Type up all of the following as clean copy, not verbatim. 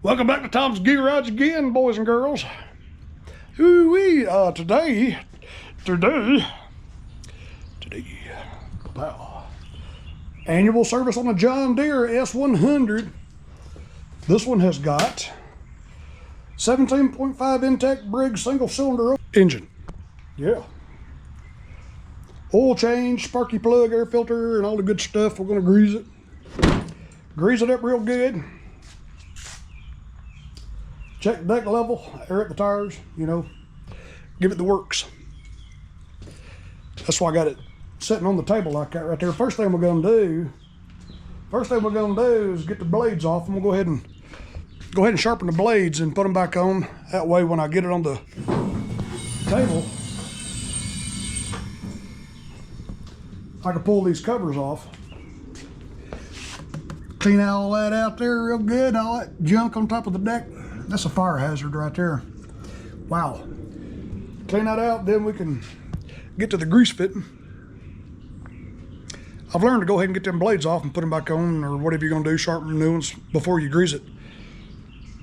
Welcome back to Tom's Garage again, boys and girls. Ooh-wee, today, wow. Annual service on the John Deere S100. This one has got 17.5 Intek Briggs single cylinder engine. Yeah. Oil change, sparky plug, air filter, and all the good stuff. We're gonna grease it. Grease it up real good. Check deck level, air up the tires, you know, give it the works. That's why I got it sitting on the table like that right there. First thing we're gonna do is get the blades off. I'm gonna go ahead and sharpen the blades and put them back on. That way when I get it on the table, I can pull these covers off. Clean all that out there real good, all that junk on top of the deck. That's a fire hazard right there. Wow. Clean that out, then we can get to the grease fitting. I've learned to go ahead and get them blades off and put them back on, or whatever you're gonna do, sharpen new ones before you grease it.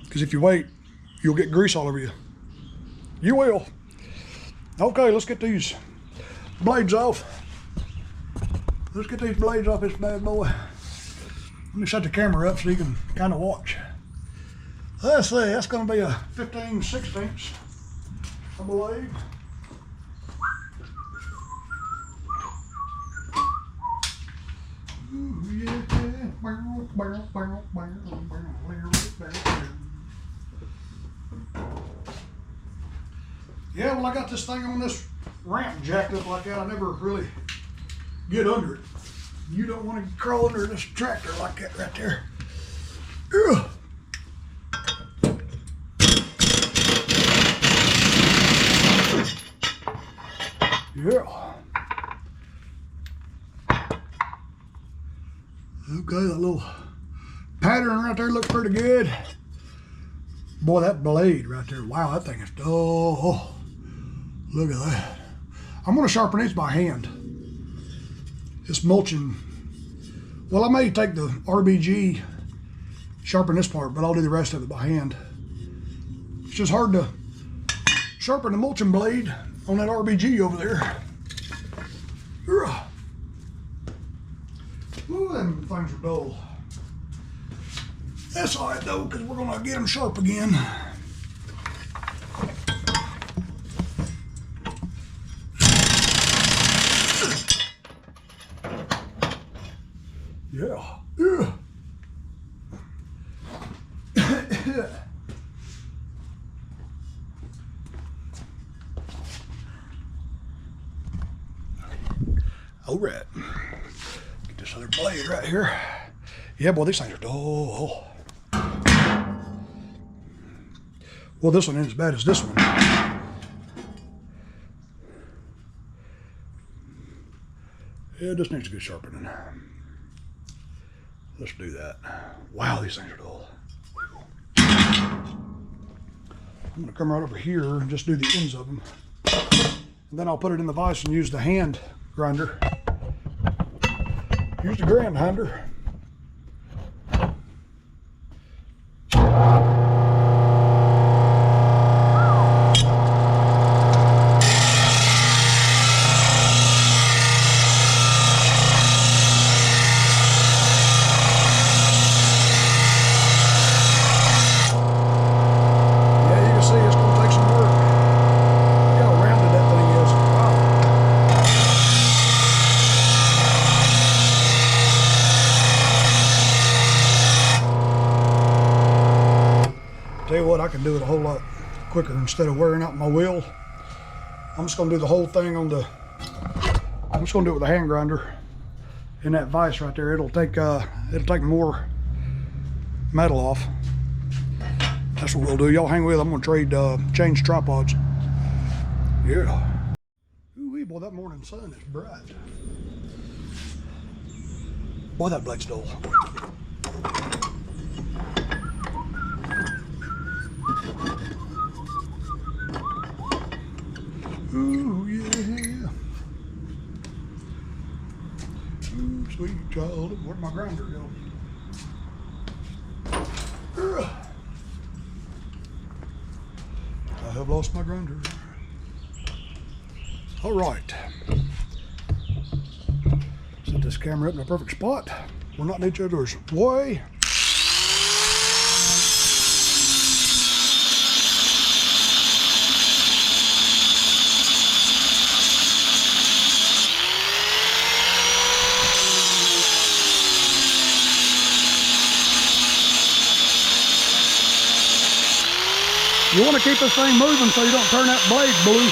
Because if you wait, you'll get grease all over you. You will. Okay, let's get these blades off. Let's get these blades off this bad boy. Let me set the camera up so you can kind of watch. Let's see, that's going to be a 15/16 I believe. Ooh, yeah. Yeah, well, I got this thing on this ramp jacked up like that. I never really get under it. You don't want to crawl under this tractor like that right there. Ugh. Yeah. Okay, that little pattern right there looks pretty good. Boy, that blade right there, wow, that thing is, oh, look at that. I'm gonna sharpen these by hand. It's mulching. Well, I may take the RBG, sharpen this part, but I'll do the rest of it by hand. It's just hard to sharpen the mulching blade on that RBG over there. Ooh, them things are dull. That's all right though, because we're gonna get them sharp again. Yeah. Yeah. All right. Get this other blade right here. Yeah, boy, these things are dull. Well, this one ain't as bad as this one. Yeah, this needs a good sharpening. Let's do that. Wow, these things are dull. I'm gonna come right over here and just do the ends of them. And then I'll put it in the vise and use the hand grinder. Use the grand grinder. Tell you what, I can do it a whole lot quicker instead of wearing out my wheel. I'm just gonna do the whole thing I'm just gonna do it with a hand grinder in that vise right there. It'll take more metal off. That's what we'll do. Y'all hang with. I'm gonna change tripods. Yeah. Ooh, boy, that morning sun is bright. Boy, that blade's dull. Ooh, yeah. Ooh, sweet child. Where'd my grinder go? lost my grinder. All right. Set this camera up in a perfect spot. We're not in each other's way. You want to keep this thing moving so you don't turn that blade blue.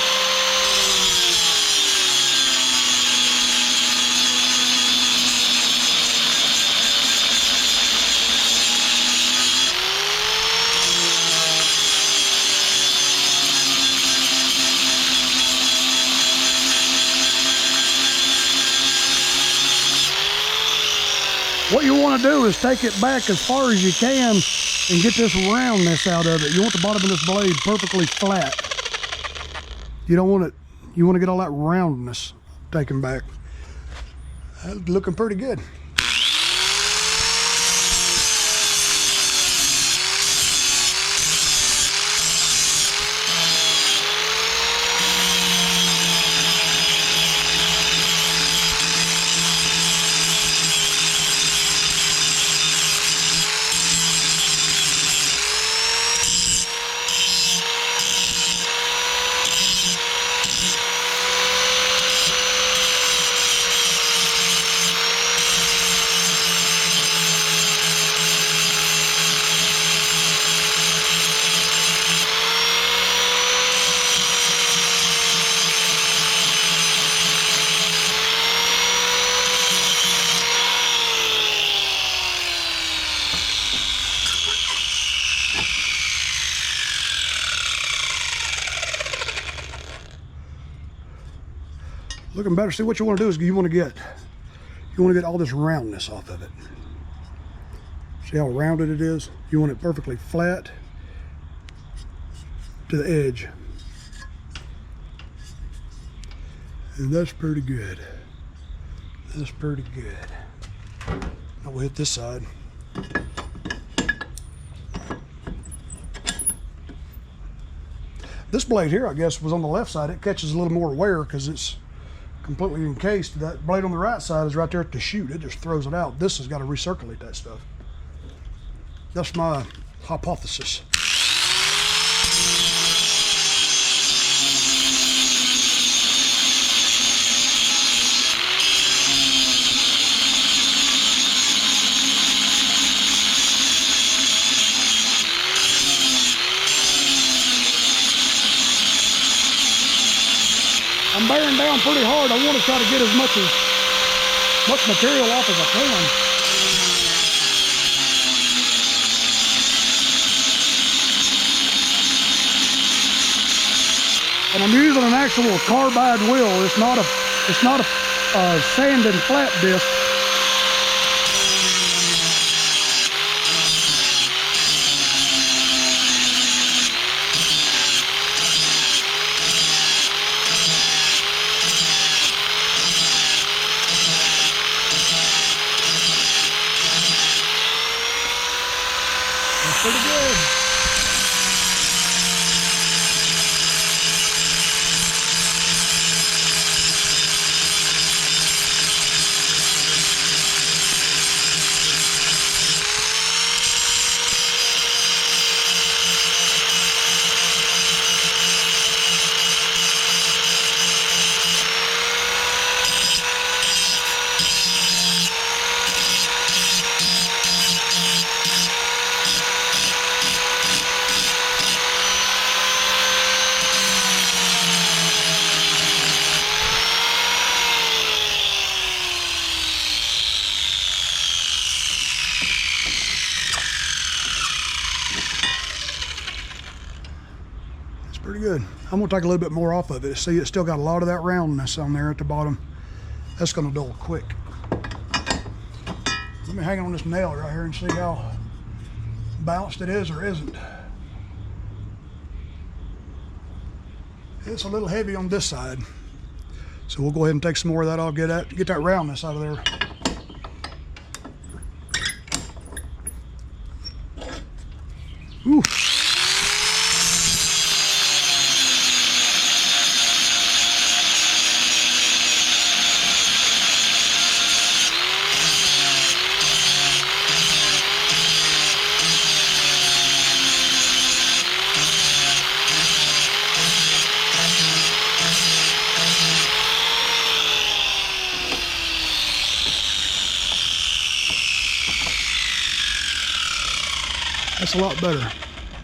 What you want to do is take it back as far as you can and get this roundness out of it. You want the bottom of this blade perfectly flat. You don't want it, you want to get all that roundness taken back. That's looking pretty good. Looking better. See, what you want to do is you want to get all this roundness off of it. See how rounded it is? You want it perfectly flat to the edge. And that's pretty good. That's pretty good. Now we'll hit this side. This blade here, I guess, was on the left side. It catches a little more wear because it's completely encased. That blade on the right side is right there at the chute. It just throws it out. This has got to recirculate that stuff. That's my hypothesis. I'm bearing down pretty hard. I want to try to get as much material off as I can. And I'm using an actual carbide wheel. It's not a sand and flat disc. Pretty good. Pretty good. I'm gonna take a little bit more off of it. See, it's still got a lot of that roundness on there at the bottom. That's gonna dull quick. Let me hang on this nail right here and see how balanced it is or isn't. It's a little heavy on this side. So we'll go ahead and take some more of that off, get that roundness out of there. Ooh. That's a lot better.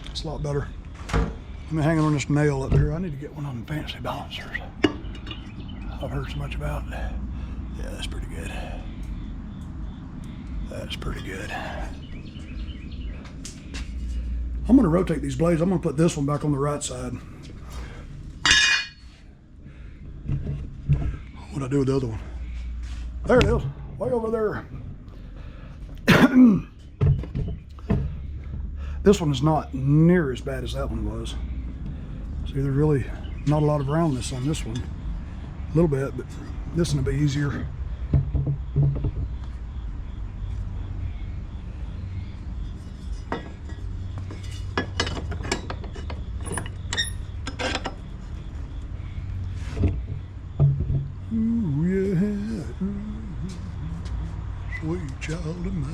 That's a lot better. I'm hanging on this nail up here. I need to get one of them fancy balancers I've heard so much about. Yeah, that's pretty good. That's pretty good. I'm gonna rotate these blades. I'm gonna put this one back on the right side. What'd I do with the other one? There it is, way over there. This one is not near as bad as that one was. See, there's really not a lot of roundness on this one. A little bit, but this one will be easier. Ooh, yeah. Sweet child of mine.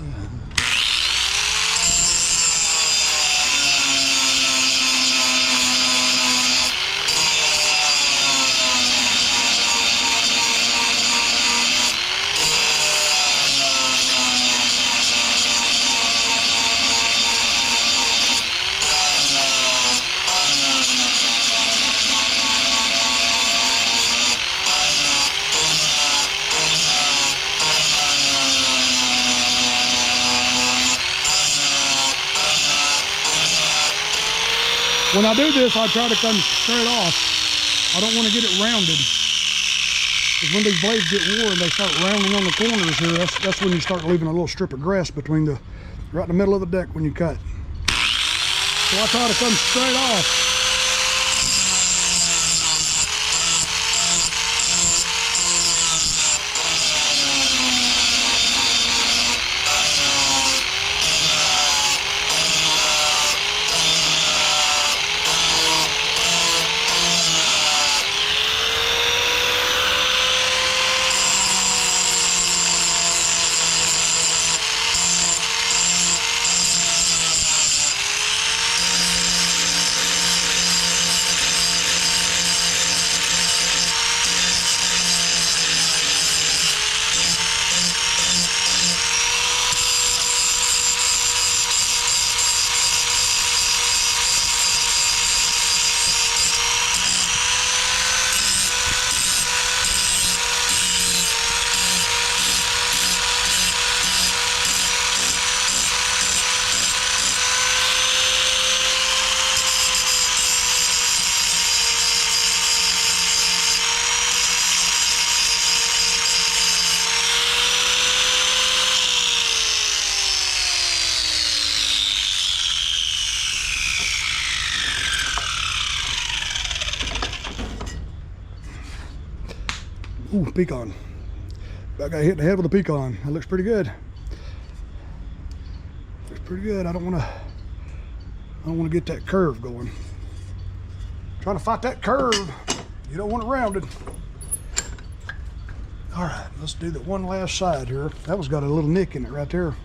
When I do this, I try to come straight off. I don't want to get it rounded. Because when these blades get worn, they start rounding on the corners here. That's when you start leaving a little strip of grass between the, right in the middle of the deck when you cut. So I try to come straight off. Ooh, pecan. I got hit in the head with a pecan. That looks pretty good. Looks pretty good. I don't want to get that curve going. Trying to fight that curve. You don't want it rounded. All right, let's do the one last side here. That one's got a little nick in it right there.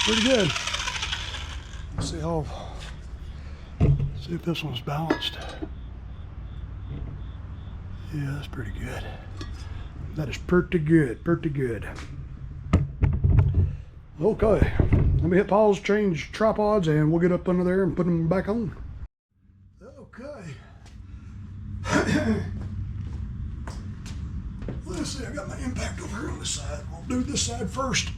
pretty good. Let's see how, see if this one's balanced. Yeah, that's pretty good. That is pretty good, pretty good. Okay, let me hit pause, change tripods, and we'll get up under there and put them back on. Okay. Let's see, I got my impact over here on this side. We'll do this side first.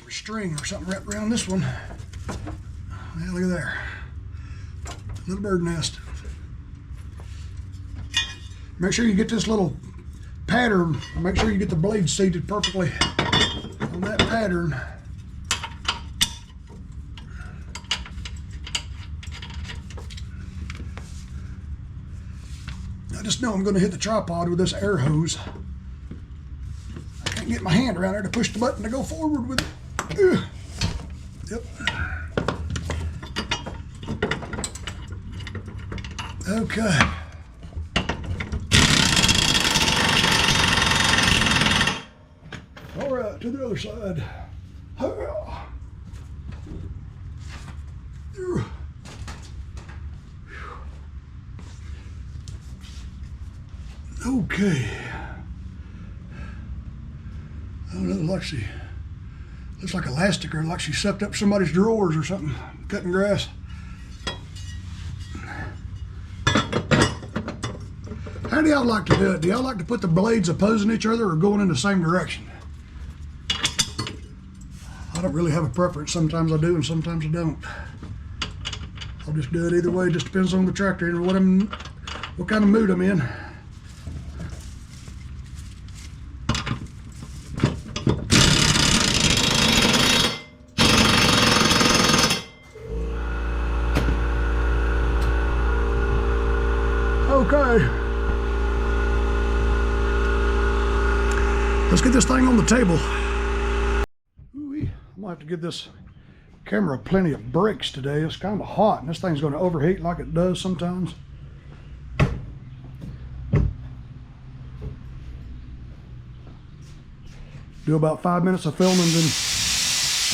String or something wrapped around this one. Yeah, look at there. Little bird nest. Make sure you get this little pattern. Make sure you get the blade seated perfectly on that pattern. I just know I'm going to hit the tripod with this air hose. I can't get my hand around there to push the button to go forward with it. Yep. Okay. All right, to the other side. Okay. I don't know, like she looks like elastic, or like she sucked up somebody's drawers or something, cutting grass. How do y'all like to do it? Do y'all like to put the blades opposing each other or going in the same direction? I don't really have a preference. Sometimes I do and sometimes I don't. I'll just do it either way. It just depends on the tractor and what kind of mood I'm in. Okay. Let's get this thing on the table. Ooh-wee. I'm gonna have to give this camera plenty of breaks today. It's kind of hot and this thing's gonna overheat like it does sometimes. Do about 5 minutes of filming, then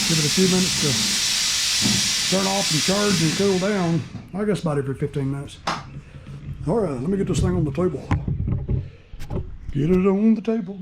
give it a few minutes to turn off and charge and cool down. I guess about every 15 minutes. All right, let me get this thing on the table. Get it on the table.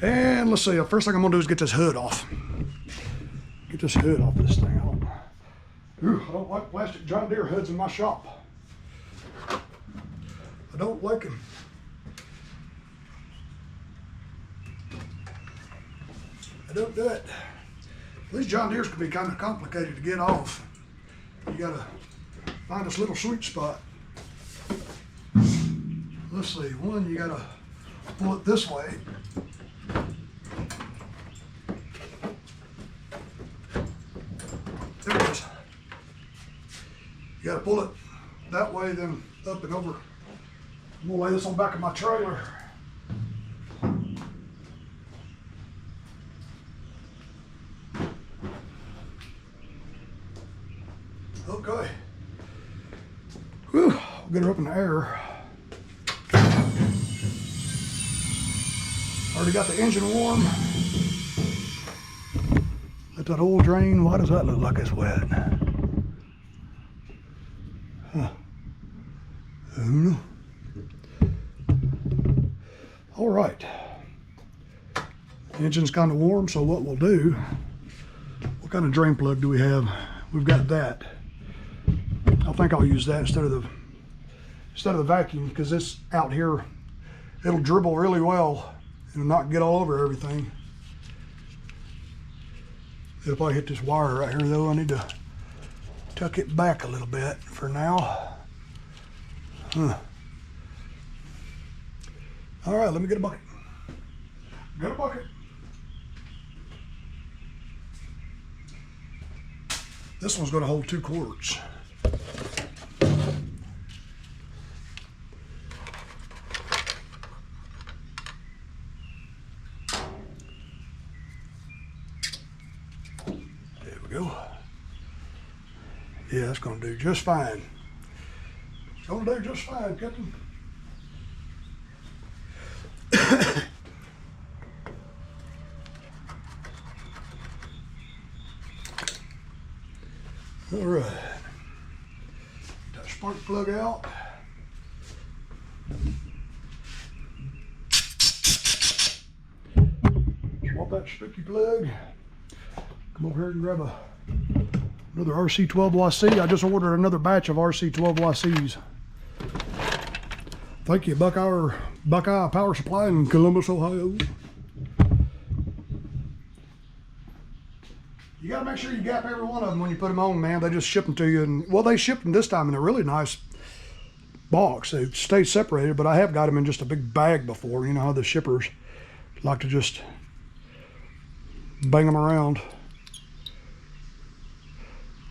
And let's see, the first thing I'm gonna do is get this hood off. Get this hood off this thing. I don't like plastic John Deere hoods in my shop. I don't like them. I don't do it. These John Deeres can be kind of complicated to get off. You gotta find this little sweet spot. Let's see, one, you gotta pull it this way. There it is. You gotta pull it that way, then up and over. I'm gonna lay this on the back of my trailer. Okay. Whew, we'll get her up in the air. Already got the engine warm. Let that oil drain. Why does that look like it's wet? Huh. I don't know. All right. The engine's kind of warm, so what we'll do, what kind of drain plug do we have? We've got that. I think I'll use that instead of the vacuum, because this out here, it'll dribble really well and not get all over everything. If I hit this wire right here though, I need to tuck it back a little bit for now. Huh. All right, let me get a bucket. Got a bucket. This one's going to hold 2 quarts. There we go. Yeah, that's going to do just fine. It's going to do just fine, Captain. All right, that spark plug out. Swap that sticky plug. Come over here and grab another RC12YC. I just ordered another batch of RC12YCs. Thank you, Buckeye Power Supply in Columbus, Ohio. You gotta make sure you gap every one of them when you put them on, man. They just ship them to you, and well, they shipped them this time in a really nice box. They stay separated, but I have got them in just a big bag before. You know how the shippers like to just bang them around.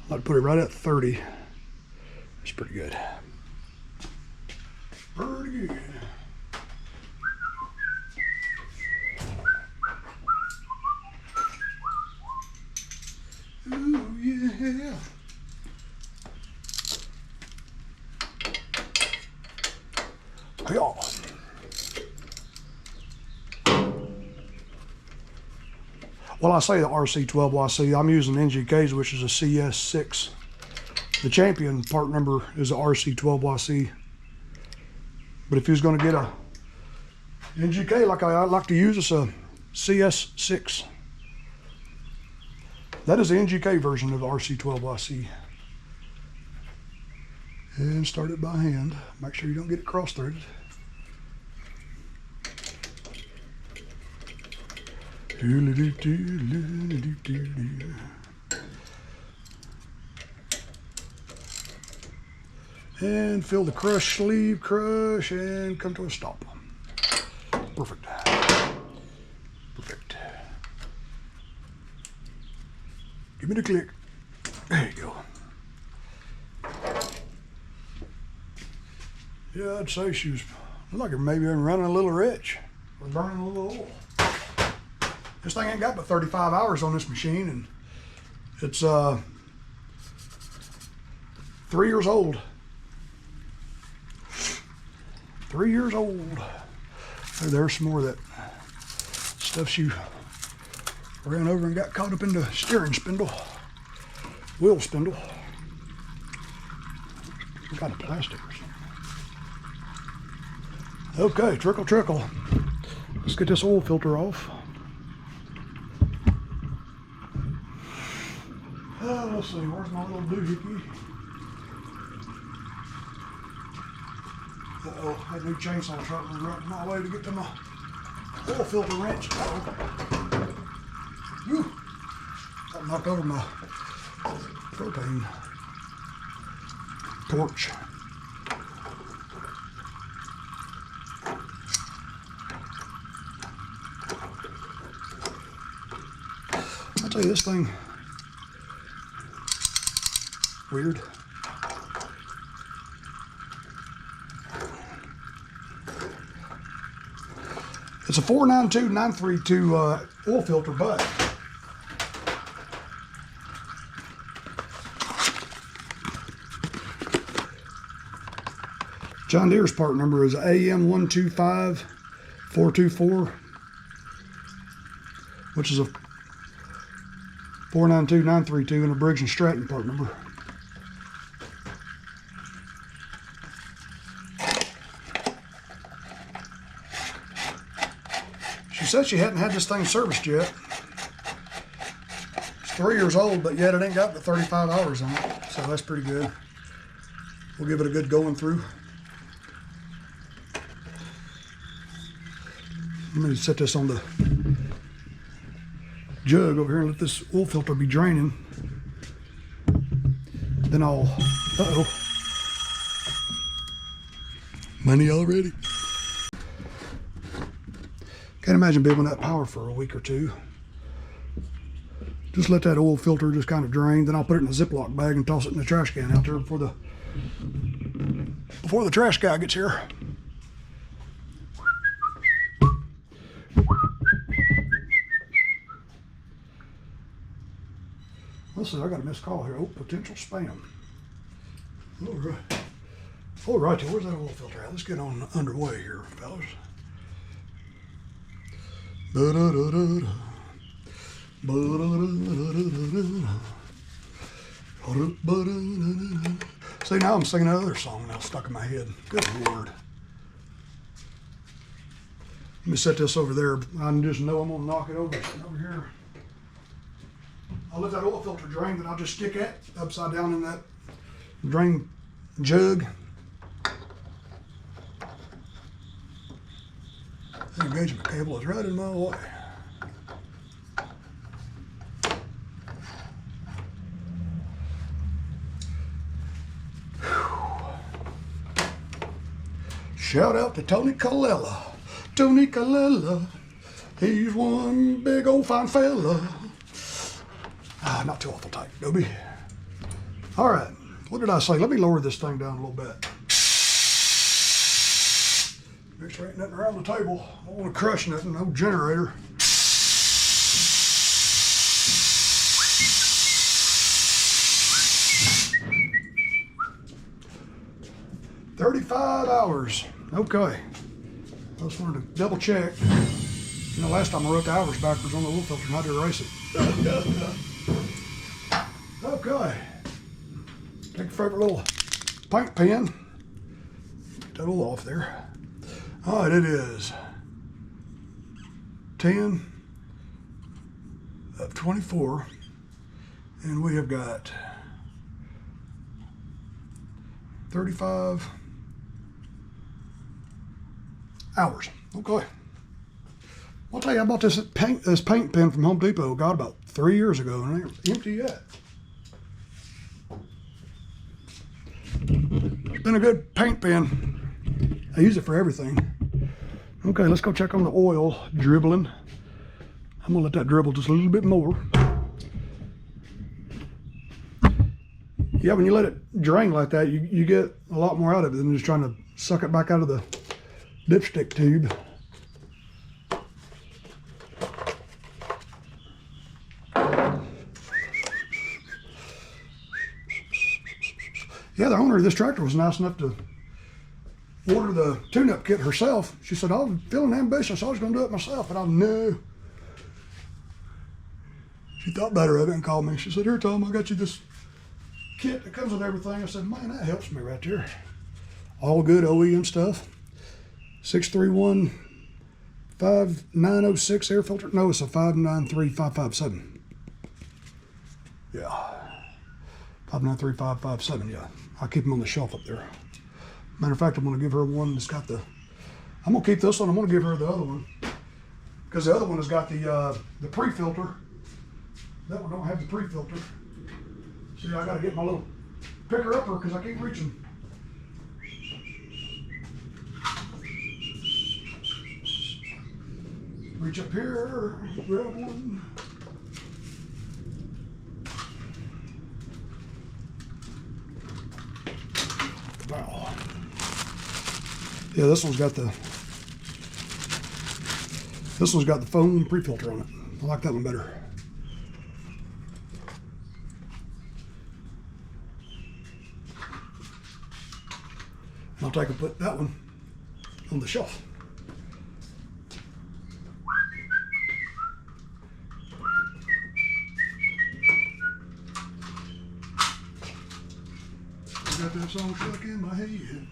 I like to put it right at 30. That's pretty good. Pretty good. Ooh, yeah. Yeah. Well, I say the RC12YC, I'm using NGK's, which is a CS6. The champion part number is a RC12YC. But if you're going to get a NGK like I like to use, it's a CS6. That is the NGK version of the RC12YC. And start it by hand. Make sure you don't get it cross-threaded. And fill the crush sleeve, crush, and come to a stop. Perfect. Perfect. Give me the click. There you go. Yeah, I'd say she was, looked like her maybe running a little rich or burning a little oil. This thing ain't got but 35 hours on this machine, and it's 3 years old. 3 years old. There's some more of that stuff she ran over and got caught up in the steering spindle, wheel spindle. Some kind of plastic or something. Okay, trickle, trickle. Let's get this oil filter off. Let's see, where's my little doohickey? Uh-oh, that new chainsaw sharpener right in my way to get to my oil filter wrench. Whew. That knocked over my propane torch. I'll tell you, this thing, weird. It's a 492-932 oil filter, but John Deere's part number is AM125424, which is a 492-932 and a Briggs and Stratton part number. She said she hadn't had this thing serviced yet. It's 3 years old, but yet it ain't got but 35 hours on it, so that's pretty good. We'll give it a good going through. Let me set this on the jug over here and let this oil filter be draining. Then I'll, uh-oh, money already. Can't imagine being without power for a week or two. Just let that oil filter just kind of drain. Then I'll put it in a Ziploc bag and toss it in the trash can out there before the trash guy gets here. Let's see, I got a missed call here. Oh, potential spam. All right. All right, where's that oil filter at? Let's get on underway here, fellas. See, now I'm singing another song now stuck in my head. Good Lord. Let me set this over there. I just know I'm gonna knock it over here. I'll let that oil filter drain, then I'll just stick it upside down in that drain jug. The engagement cable is right in my way. Shout out to Tony Colella. Tony Colella, he's one big old fine fella. Not too awful tight, Dobie. All right, what did I say? Let me lower this thing down a little bit. Make sure ain't nothing around the table. I don't want to crush nothing, no generator. $35 hours. Okay. I just wanted to double check. You know, last time I wrote the hours backwards on the oil filter and I had to erase it. Okay. Take your favorite little paint pen. Get that oil off there. All right, it is 10 of 24, and we have got 35 hours. Okay. I'll tell you, I bought this paint pen from Home Depot, God, about 3 years ago, and it ain't empty yet. It's been a good paint pen. I use it for everything. Okay, let's go check on the oil dribbling. I'm gonna let that dribble just a little bit more. Yeah, when you let it drain like that, you get a lot more out of it than just trying to suck it back out of the dipstick tube. Yeah, the owner of this tractor was nice enough to order the tune-up kit herself. She said, I was feeling ambitious, I was going to do it myself, but I knew. She thought better of it and called me. She said, here, Tom, I got you this kit that comes with everything. I said, man, that helps me right there. All good OEM stuff. 631-5906 air filter. No, it's a 593557. Yeah. 593557, yeah. I'll keep them on the shelf up there. Matter of fact, I'm going to give her one that's got the... I'm going to keep this one. I'm going to give her the other one. Because the other one has got the pre-filter. That one don't have the pre-filter. See, I got to get my little picker-upper because I can't reach them. Reach up here, grab one. Wow. Yeah, this one's got the foam pre-filter on it. I like that one better. I'll take and put that one on the shelf. I got that song stuck in my head.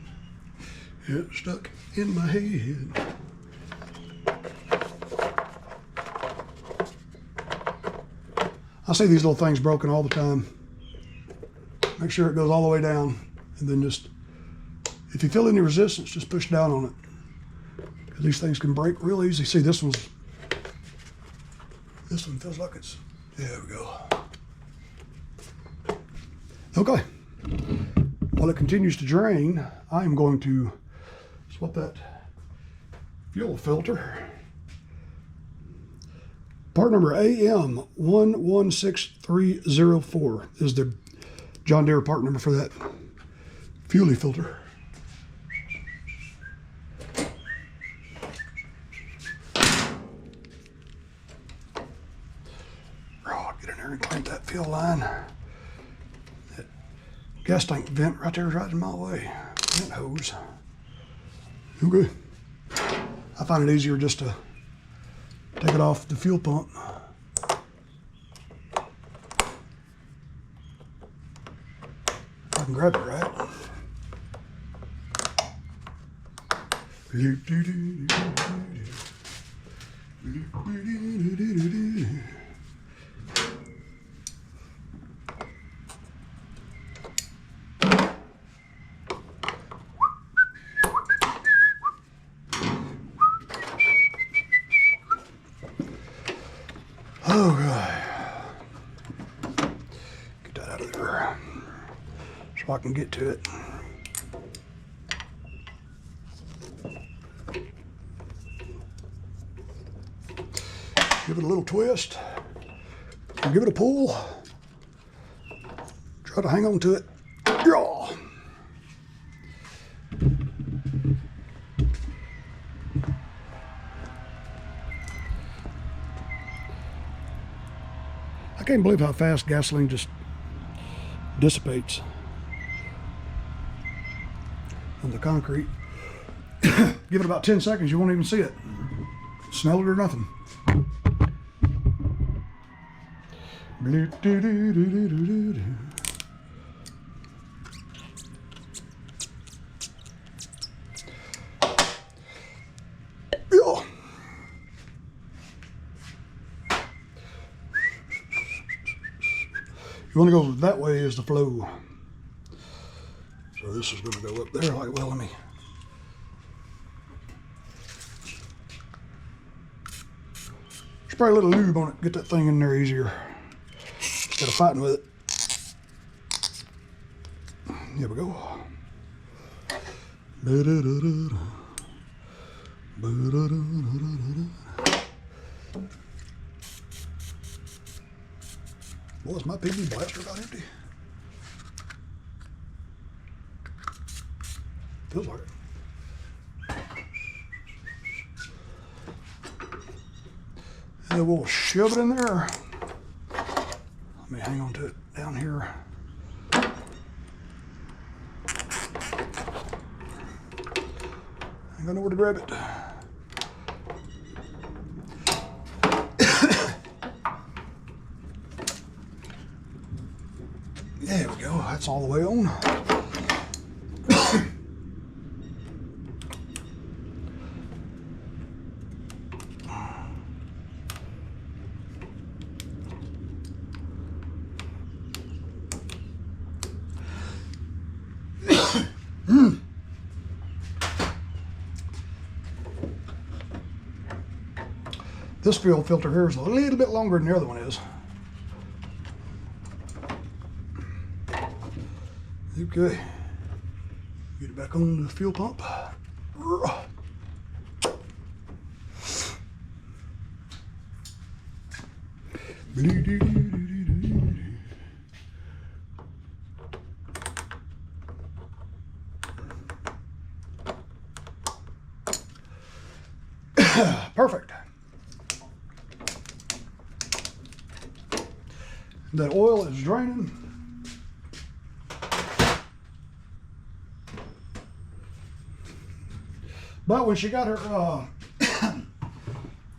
It's stuck in my head. I see these little things broken all the time. Make sure it goes all the way down, and then just, if you feel any resistance, just push down on it. Because these things can break real easy. See, this one feels like it's, there we go. Okay. While it continues to drain, I am going to swap that fuel filter Part number AM116304 is the John Deere part number for that fuelie filter. Oh, get in there and clamp that fuel line. That gas tank vent right there is right in my way. Vent hose. Okay. I find it easier just to take it off the fuel pump. I can grab it right. Okay. Get that out of there so I can get to it. Give it a little twist. Give it a pull. Try to hang on to it. Draw. I can't believe how fast gasoline just dissipates on the concrete. Give it about 10 seconds, you won't even see it. Smell it or nothing. You want to go that way is the flow. So this is going to go up there like, well, let me. Spray a little lube on it, get that thing in there easier instead of fighting with it. Here we go. Boy, is my PB blaster about empty? Feels like it. And then we'll shove it in there. Let me hang on to it down here. I don't know where to grab it. There we go, that's all the way on. This fuel filter here is a little bit longer than the other one is. Okay, get it back on the fuel pump. Perfect. That oil is draining. But when she got her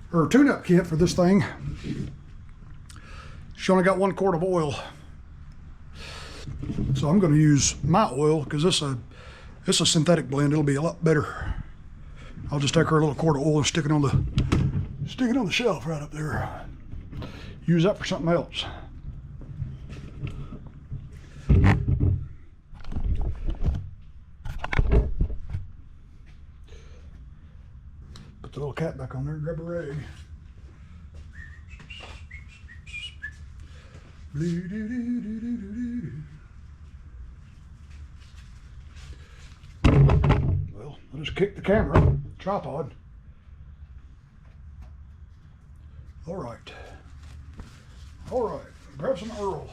her tune-up kit for this thing, she only got 1 quart of oil. So I'm going to use my oil because it's a synthetic blend. It'll be a lot better. I'll just take her a little quart of oil and stick it on the shelf right up there. Use that for something else. Put the little cap back on there and grab a rag. Well, I'll just kick the camera, tripod. All right. All right, grab some Earl.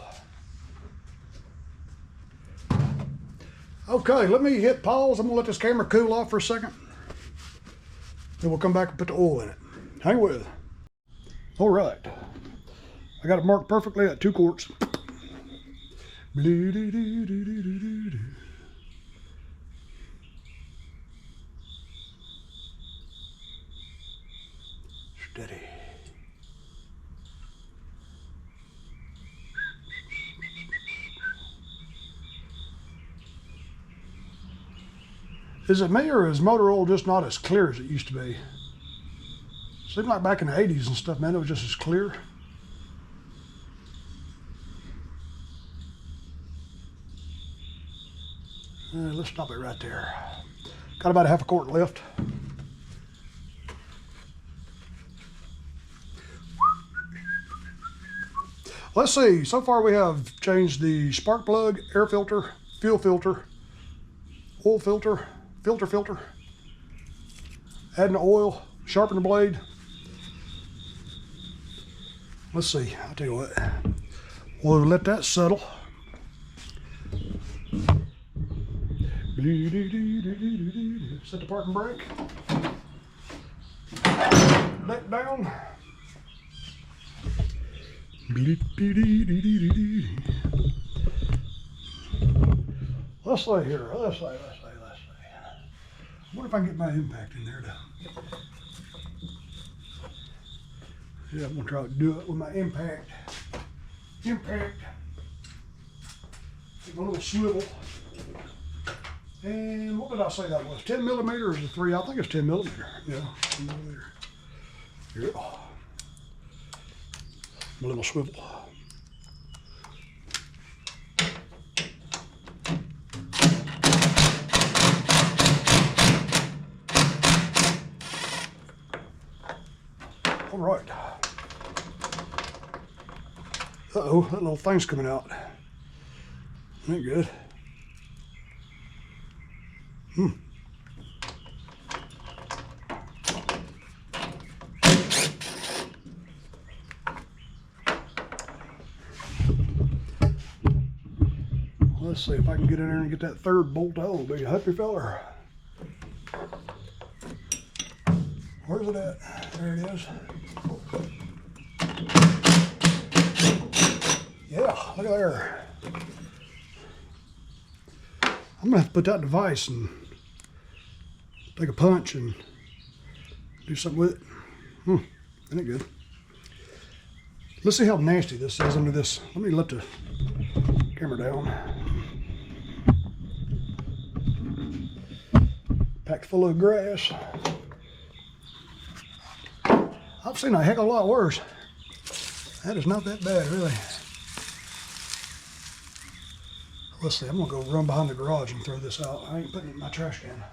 Okay, let me hit pause. I'm gonna let this camera cool off for a second. Then we'll come back and put the oil in it. Hang with. All right, I got it marked perfectly at 2 quarts. Steady. Is it me, or is motor oil just not as clear as it used to be? Seemed like back in the 80s and stuff, man, it was just as clear. Let's stop it right there. Got about a half a quart left. Let's see, so far we have changed the spark plug, air filter, fuel filter, oil filter, filter, adding the oil, sharpen the blade. Let's see, I'll tell you what, we'll let that settle. Set the parking brake, neck down. Let's see here, let's see. I wonder if I can get my impact in there to, yeah, I'm gonna try to do it with my impact. Get my little swivel. And what did I say that was? 10 millimeters or 3? I think it's 10 millimeter. Yeah, 10 millimeter. Here we go. My little swivel. All right. Uh-oh, that little thing's coming out. Ain't good. Let's see if I can get in there and get that third bolt out. It'll be a happy feller. Where's it at? There it is. Yeah, look at there. I'm gonna have to put that in the vise and take a punch and do something with it. Isn't it good? Let's see how nasty this is under this. Let me let the camera down. Packed full of grass. I've seen a heck of a lot worse. That is not that bad, really. Let's see, I'm gonna go run behind the garage and throw this out. I ain't putting it in my trash can.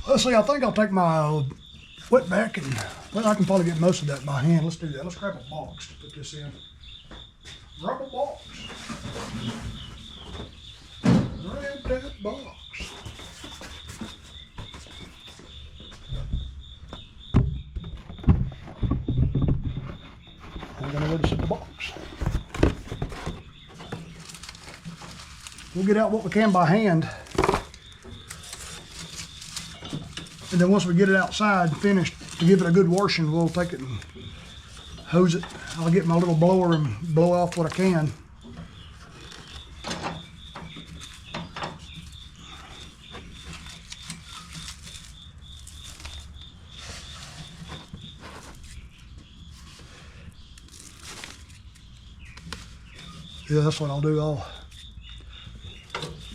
Let's see, I think I'll take my wetback and, well, I can probably get most of that by hand. Let's do that. Let's grab a box to put this in. Grab a box. Grab that box. I'm gonna let it sit in the box. We'll get out what we can by hand. And then once we get it outside finished, to give it a good washing, we'll take it and hose it. I'll get my little blower and blow off what I can. Yeah, that's what I'll do. I'll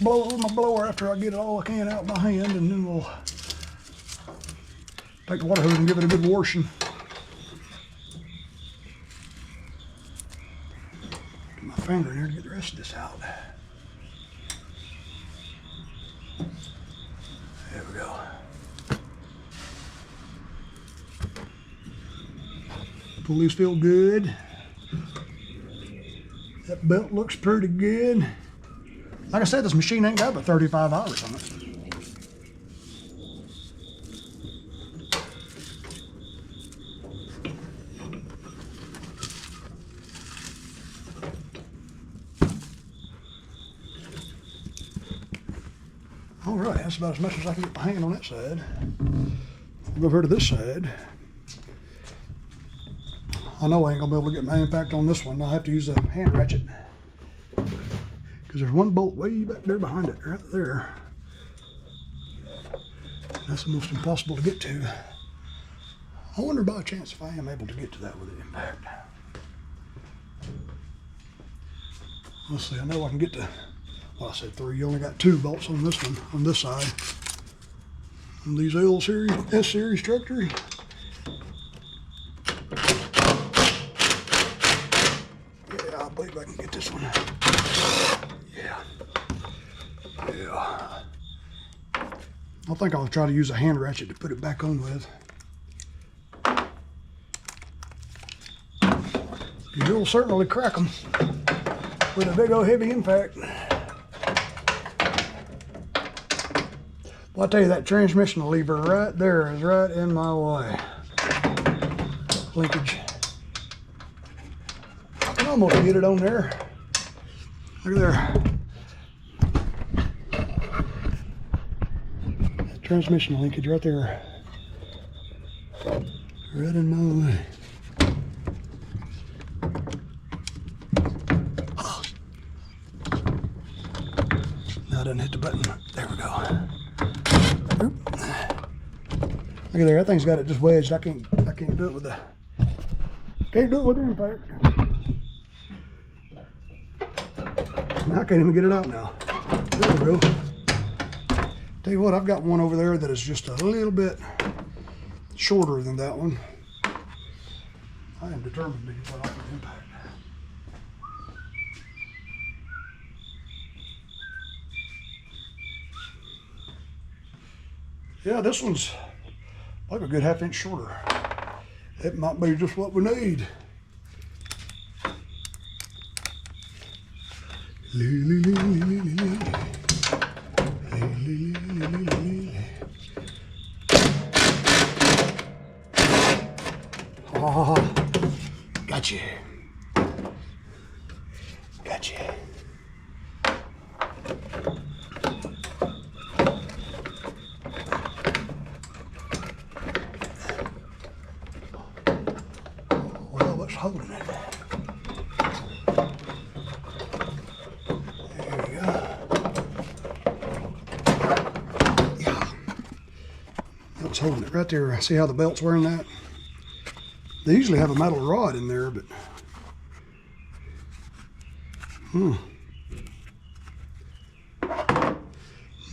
blow it with my blower after I get all I can out by hand, and then we'll take the water hose and give it a good washing. Get my finger in here to get the rest of this out. There we go. Pulleys feel good. That belt looks pretty good. Like I said, this machine ain't got but 35 hours on it. All right, that's about as much as I can get my hand on that side. We'll go over to this side. I know I ain't gonna be able to get my impact on this one. I'll have to use a hand ratchet. Because there's one bolt way back there behind it, right there. That's almost impossible to get to. I wonder by chance if I am able to get to that with the impact. Let's see, I know I can get to, well, I said 3, you only got 2 bolts on this one, on this side. And these L series, S series tractors. Yeah, I believe I can get this one. Yeah. Yeah. I think I'll try to use a hand ratchet to put it back on with. You'll certainly crack them with a big old heavy impact. Well, I tell you, that transmission lever right there is right in my way. Linkage. I can almost get it on there. Look at there. That transmission linkage right there. Right in my way. I didn't hit the button. There we go. Oop. Look at there, that thing's got it just wedged. I can't do it with the impact. I can't even get it out now. There we go. Tell you what, I've got one over there that is just a little bit shorter than that one. I am determined to get that off the impact. Yeah, this one's like a good 1/2 inch shorter. It might be just what we need. Oh, gotcha. Gotcha. Holding it. There we go. Yeah. That's holding it right there. See how the belt's wearing that? They usually have a metal rod in there, but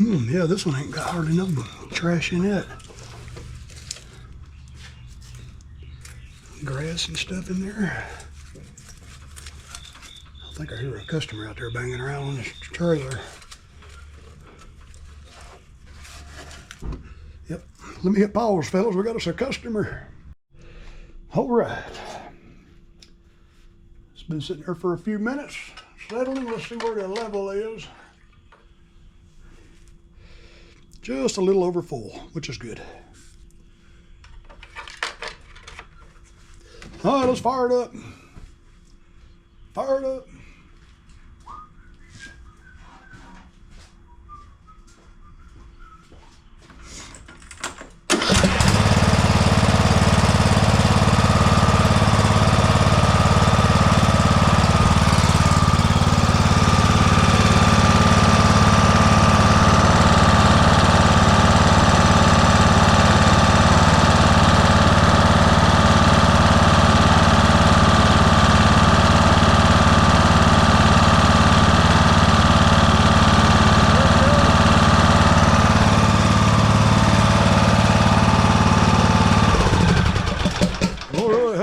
yeah, this one ain't got hardly no trash in it. Grass and stuff in there. I think I hear a customer out there banging around on this trailer. Yep. Let me hit pause, fellas. We got us a customer. All right. It's been sitting there for a few minutes, settling. Let's see where the level is. Just a little over full, which is good. All right, let's fire it up. Fire it up.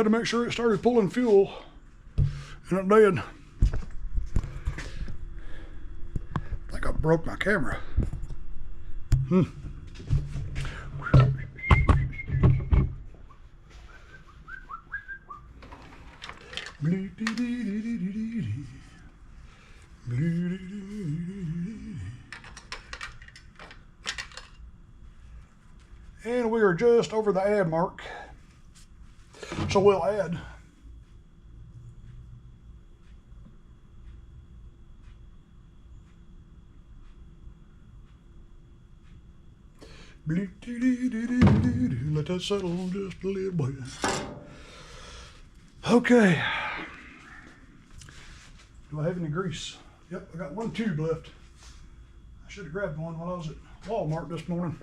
To make sure it started pulling fuel, and it did. I think I broke my camera. And we are just over the add mark. So we'll add. Let that settle just a little bit. Okay. Do I have any grease? Yep, I got one tube left. I should have grabbed one while I was at Walmart this morning.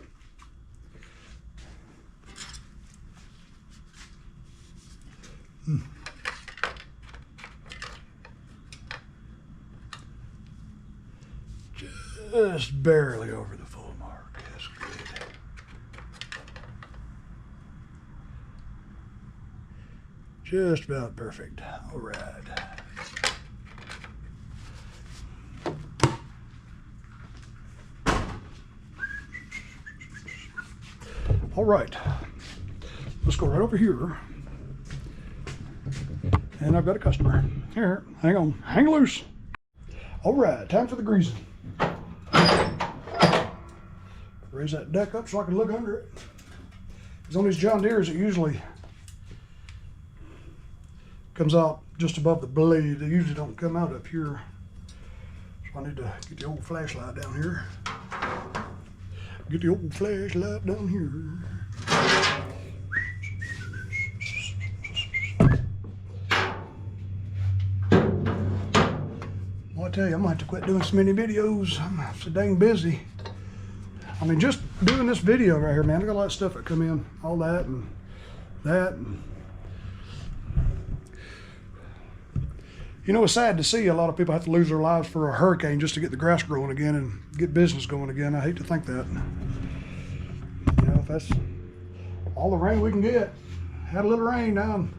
Just barely over the full mark. That's good. Just about perfect. All right. All right. Let's go right over here. And I've got a customer. Here, hang on, hang loose. All right, time for the greasing. Raise that deck up so I can look under it. Because on these John Deeres, it usually comes out just above the blade. They usually don't come out up here. So I need to get the old flashlight down here. Get the old flashlight down here. Well, I tell you, I might have to quit doing so many videos. I'm so dang busy. I mean, just doing this video right here, man, I got a lot of stuff that come in. All that and that. And you know, it's sad to see a lot of people have to lose their lives for a hurricane just to get the grass growing again and get business going again. I hate to think that. You know, if that's all the rain we can get. Had a little rain down.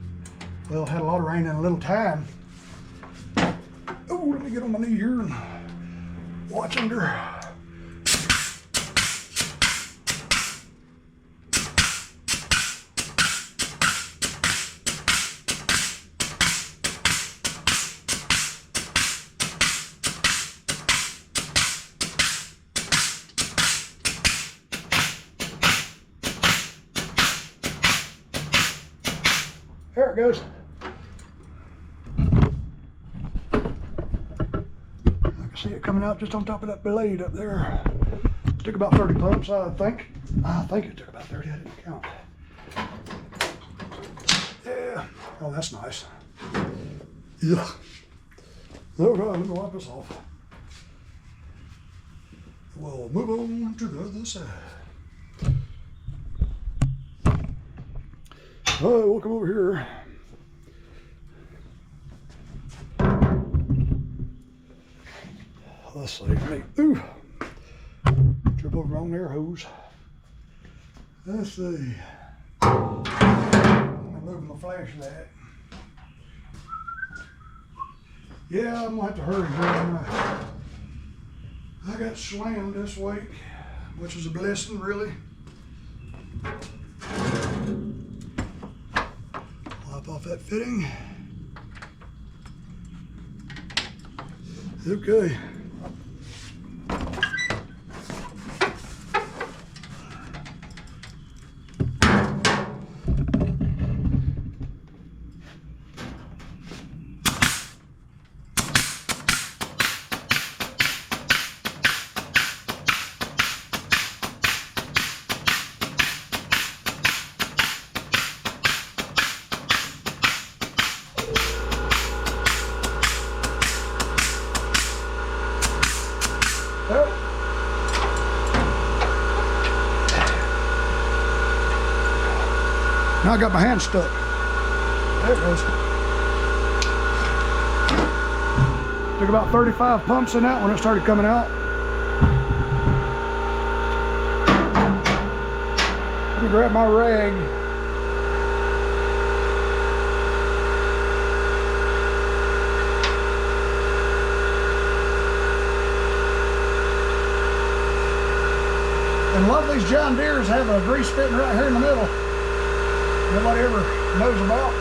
Well, had a lot of rain in a little time. Oh, let me get on my knee here and watch under. There it goes. I can see it coming out just on top of that blade up there. It took about 30 pumps, I think. I think it took about 30, I didn't count. Yeah. Oh, that's nice. Yeah. Okay, let me wipe this off. We'll move on to the other side. All right, we'll come over here. Let's see. Ooh, trip over on air hose. Let's see. I'm moving my flashlight. Yeah, I'm gonna have to hurry here. I got slammed this week, which is a blessing, really. Wipe off that fitting. Okay. Now I got my hand stuck. There it goes. Took about 35 pumps in that when it started coming out. Let me grab my rag. And a lot of these John Deeres have a grease fitting right here in the middle. Nobody ever knows about.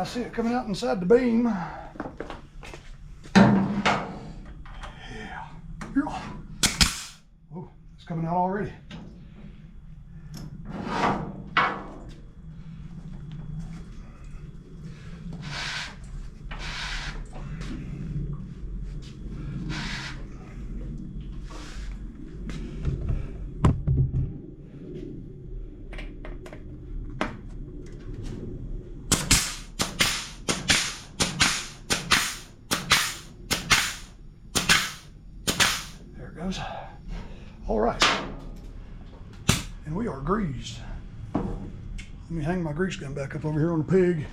I see it coming out inside the beam. Yeah. Oh, it's coming out already. Goes. All right, and we are greased. Let me hang my grease gun back up over here on the pig.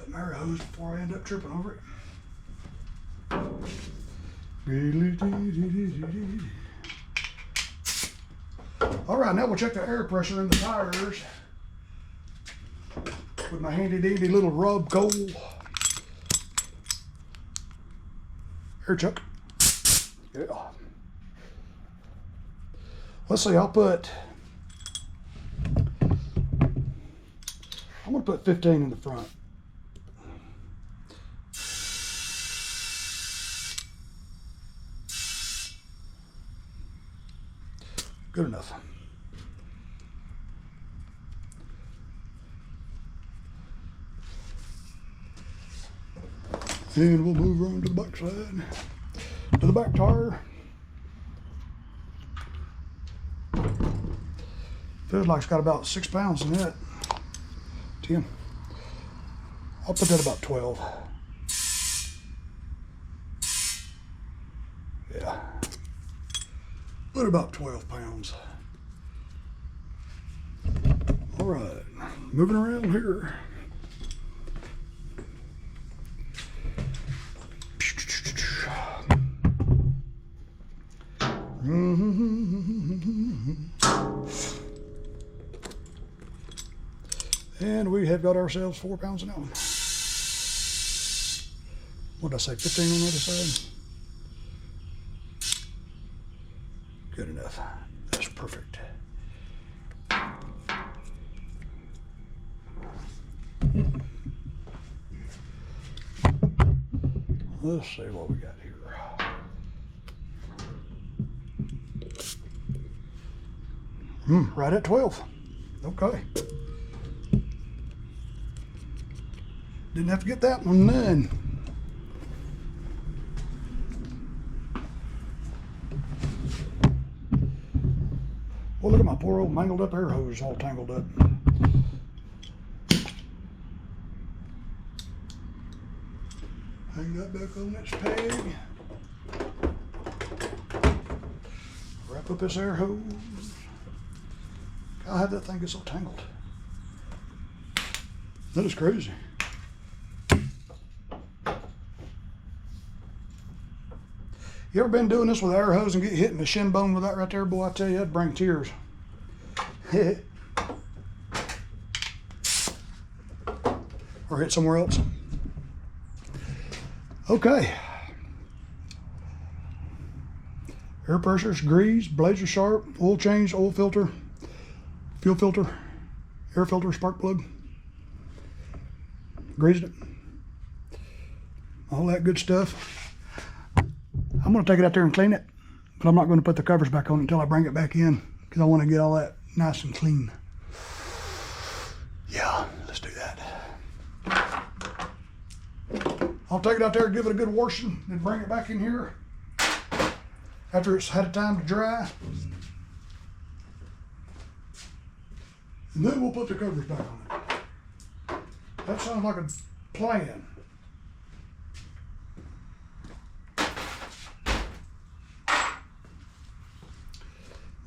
My hose before I end up tripping over it. All right, now we'll check the air pressure in the tires with my handy dandy little rub coal. Air chuck. Yeah. Let's see, I'm gonna put 15 in the front. Good enough. And we'll move around to the back side, to the back tire. Feels like it's got about 6 pounds in it. 10. I'll put that about 12. Yeah. Put about 12 pounds. All right, moving around here. And we have got ourselves 4 pounds an hour. What did I say, 15 on the other side? Good enough. That's perfect. Let's see what we got here. Right at 12. Okay. Didn't have to get that one none. Well, look at my poor old mangled up air hose all tangled up. Hang that back on this peg. Wrap up this air hose. God, how that thing get so tangled? That is crazy. You ever been doing this with an air hose and get hit in the shin bone with that right there? Boy, I tell you, that'd bring tears. Or hit somewhere else. Okay. Air pressure's greased, blades are sharp, oil change, oil filter, fuel filter, air filter, spark plug. Greased it. All that good stuff. I'm going to take it out there and clean it, but I'm not going to put the covers back on until I bring it back in because I want to get all that nice and clean. Yeah, let's do that. I'll take it out there and give it a good washing and bring it back in here after it's had a time to dry. And then we'll put the covers back on it. That sounds like a plan.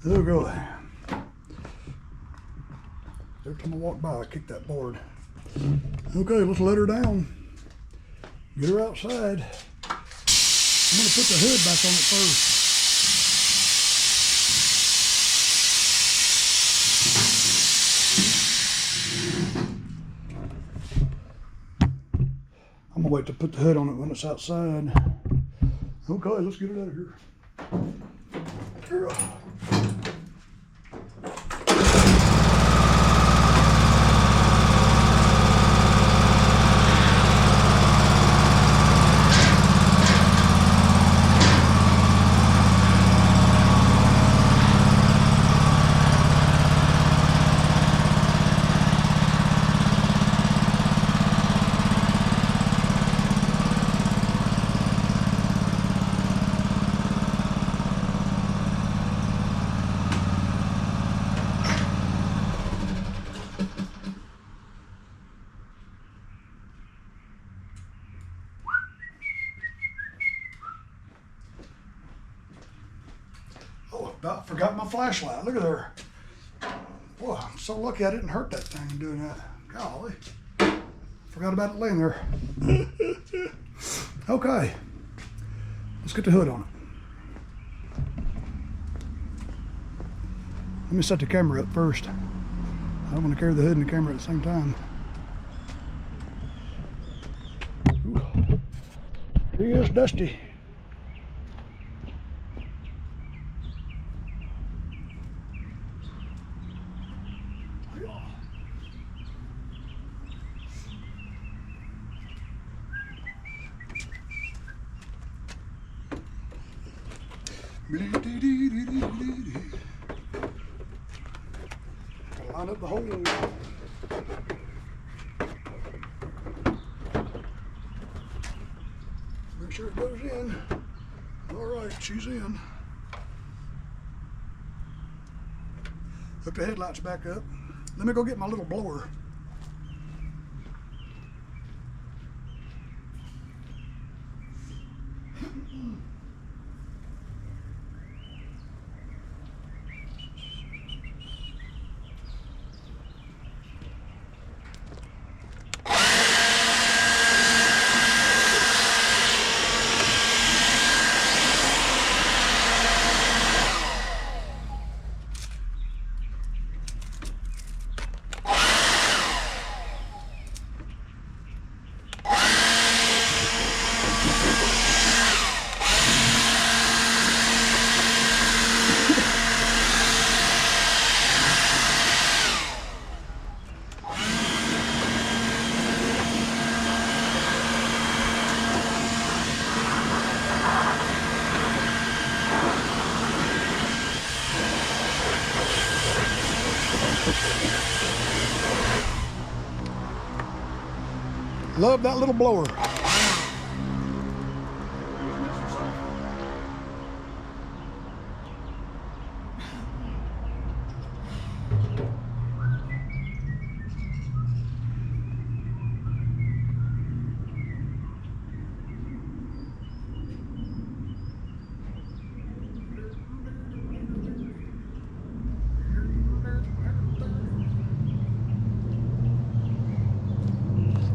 There we go. Every time I walk by, I kick that board. Okay, let's let her down. Get her outside. I'm gonna put the hood back on it first. I'm gonna wait to put the hood on it when it's outside. Okay, let's get it out of here. About forgot my flashlight. Look at her. Boy, I'm so lucky I didn't hurt that thing doing that. Golly. Forgot about it laying there. Okay. Let's get the hood on it. Let me set the camera up first. I don't want to carry the hood and the camera at the same time. Ooh. He is dusty. Line up the hole. Make sure it goes in. All right, she's in. Hook the headlights back up. Let me go get my little blower. Love that little blower.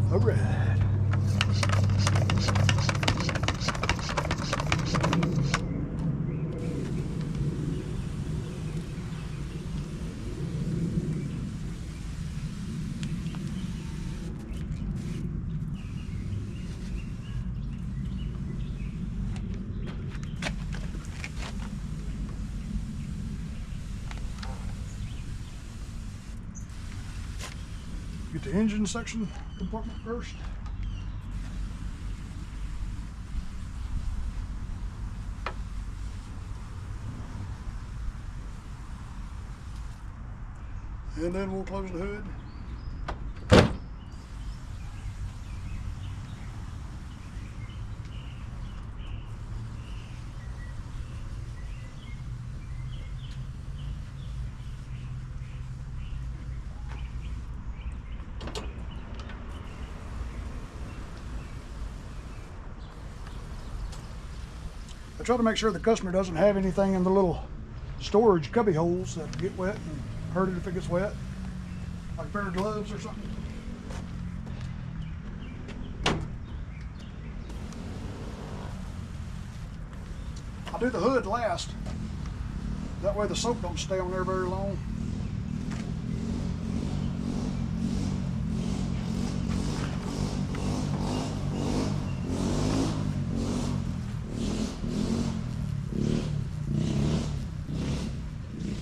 All right. Get the engine section compartment first. And then we'll close the hood. I try to make sure the customer doesn't have anything in the little storage cubby holes that get wet and hurt it if it gets wet. Like a pair of gloves or something. I'll do the hood last. That way the soap don't stay on there very long.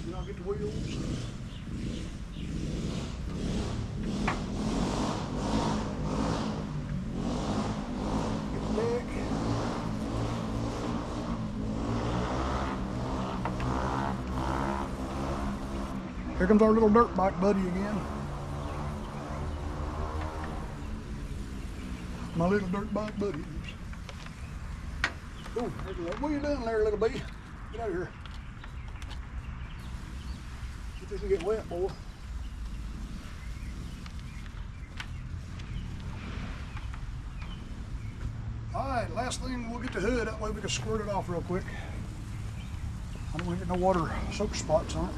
Then I'll get the wheels. Get the deck. Here comes our little dirt bike buddy again. My little dirt bike buddy. Oh, what are you doing there, little bee? Get out of here. Get this and get wet, boy. Alright, last thing, we'll get the hood. That way we can squirt it off real quick. I don't want to get no water soap spots on it.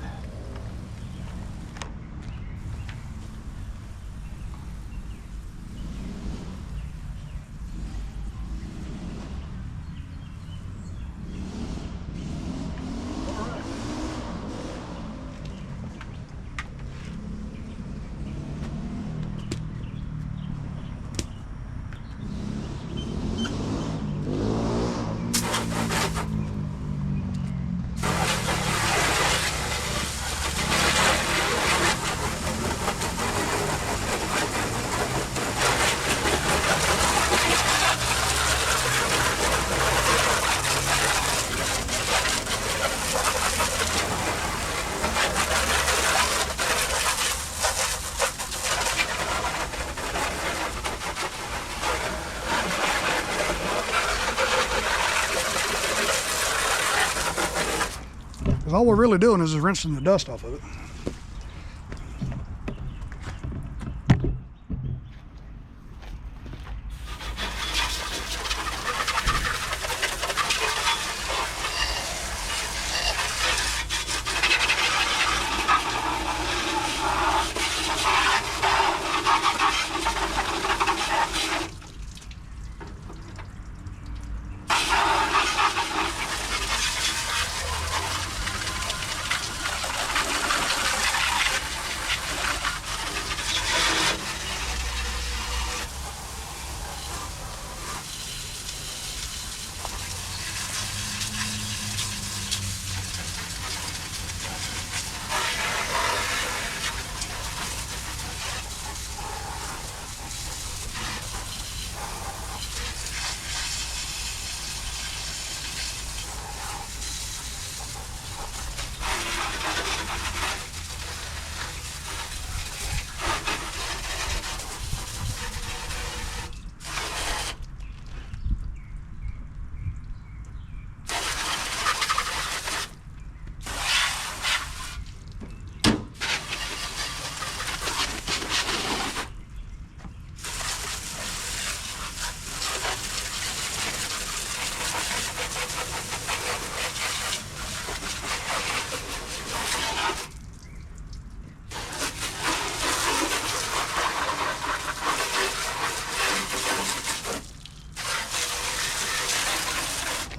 Because all we're really doing is rinsing the dust off of it.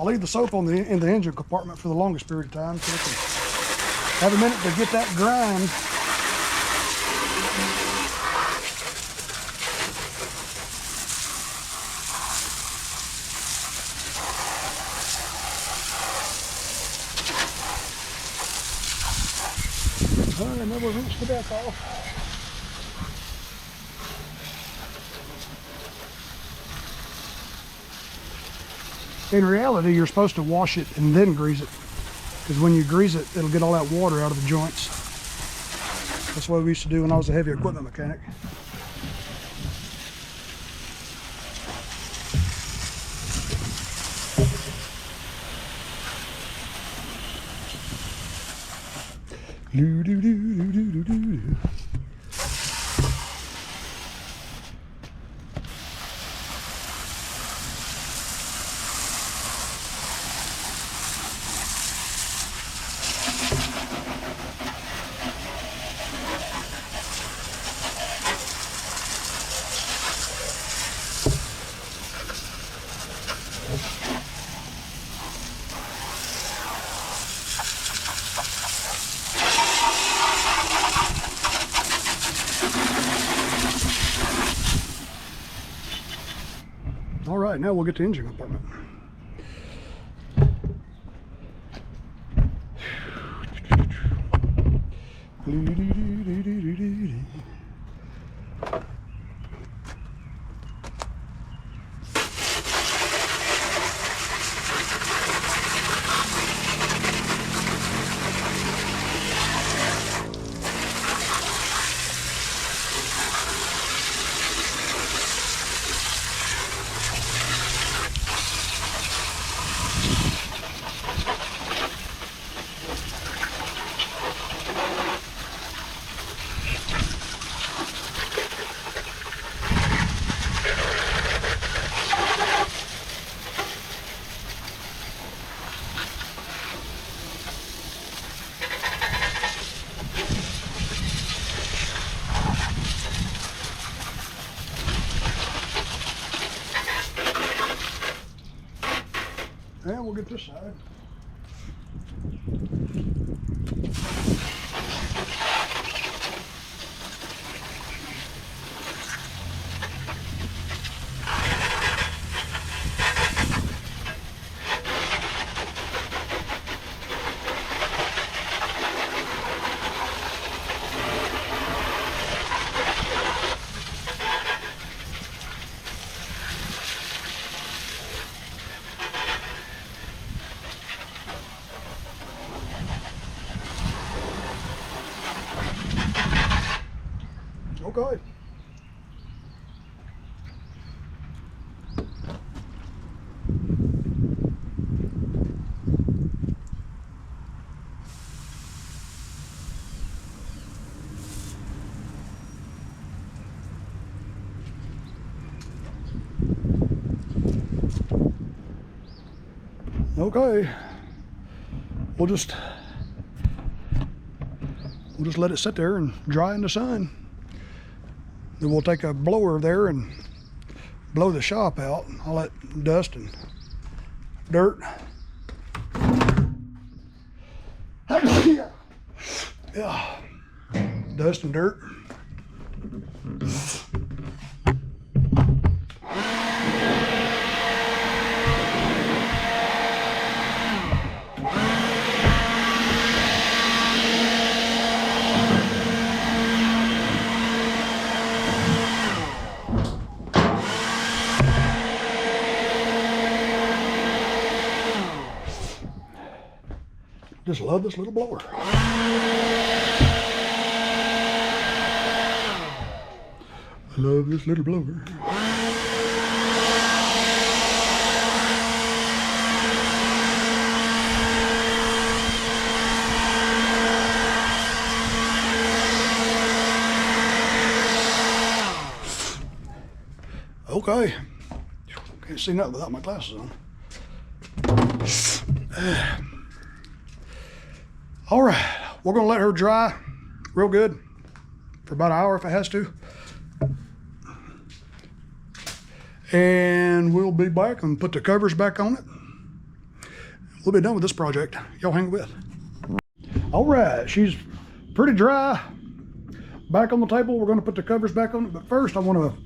I'll leave the soap on in the engine compartment for the longest period of time so we can have a minute to get that grind. All right, and then we'll rinse the deck off. In reality, you're supposed to wash it and then grease it, because when you grease it, it'll get all that water out of the joints. That's what we used to do when I was a heavy equipment mechanic. Do, do, do, do, do, do, do. right, now we'll get the engine compartment. And we'll get this side. Okay. Okay. We'll just let it sit there and dry in the sun. Then we'll take a blower there and blow the shop out, all that dust and dirt. Yeah. Dust and dirt. Just love this little blower. I love this little blower. Okay. Can't see nothing without my glasses on. All right, we're gonna let her dry real good for about an hour if it has to. And we'll be back and put the covers back on it. We'll be done with this project. Y'all hang with. All right, she's pretty dry. Back on the table, we're gonna put the covers back on it, but first I wanna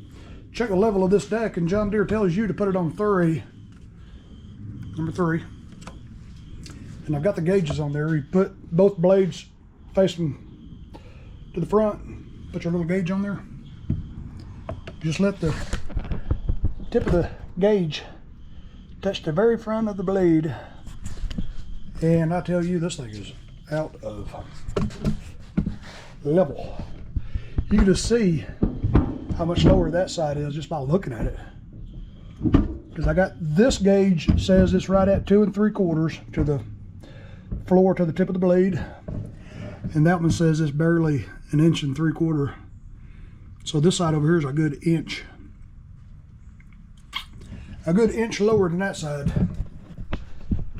check the level of this deck, and John Deere tells you to put it on 3, number 3. And I've got the gauges on there. You put both blades facing to the front, put your little gauge on there. Just let the tip of the gauge touch the very front of the blade. And I tell you, this thing is out of level. You can just see how much lower that side is just by looking at it. Because I got this gauge says it's right at 2 3/4 to the floor, to the tip of the blade, and that one says it's barely 1 3/4 inches. So this side over here is a good inch lower than that side,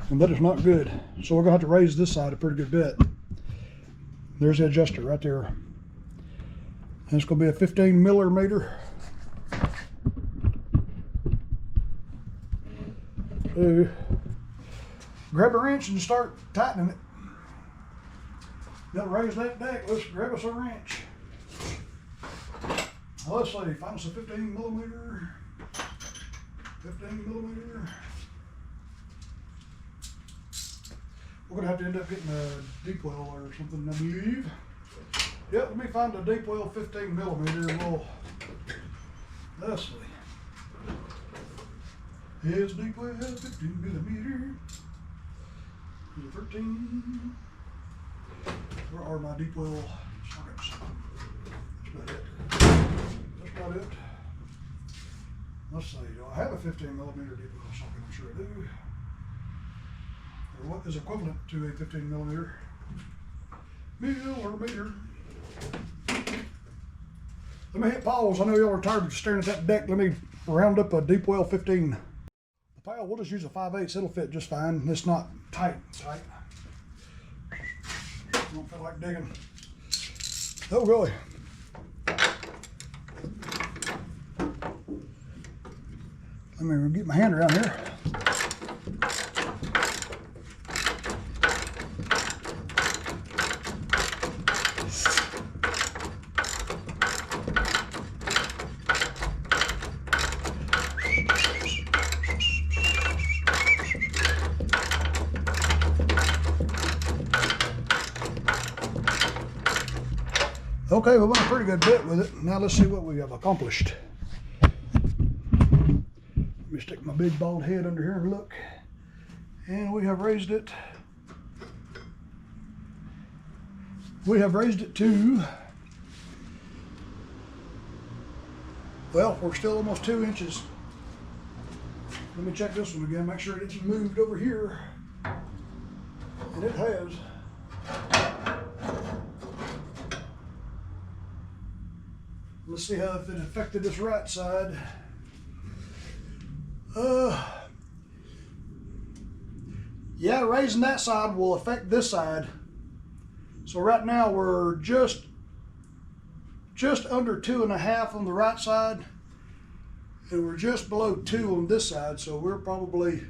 and that is not good. So we're gonna have to raise this side a pretty good bit. There's the adjuster right there, and it's gonna be a 15 millimeter. Grab a wrench and start tightening it. Now raise that deck, let's grab us a wrench. Let's see, find us a 15 millimeter. 15 millimeter. We're gonna have to end up getting a deep well or something, I believe. Yep, let me find a deep well 15 millimeter and we'll, let's see. Here's deep well 15 millimeter. Is it 13? Where are my deep well sockets? That's about it. That's about it. Let's see, do I have a 15 millimeter deep well socket? I'm sure I do. Or what is equivalent to a 15 millimeter millimeter. Let me hit pause. I know y'all are tired of staring at that deck. Let me round up a deep well 15. The pile, we'll just use a 5/8. It'll fit just fine. It's not tight. Don't feel like digging. Oh, really? Let me get my hand around here. Okay, we went a pretty good bit with it. Now let's see what we have accomplished. Let me stick my big bald head under here and look. And we have raised it. We have raised it to, well, we're still almost 2 inches. Let me check this one again, make sure it isn't moved over here. And it has. Let's see how if it affected this right side. Yeah, raising that side will affect this side. So right now we're just under 2.5 on the right side, and we're just below 2 on this side. So we're probably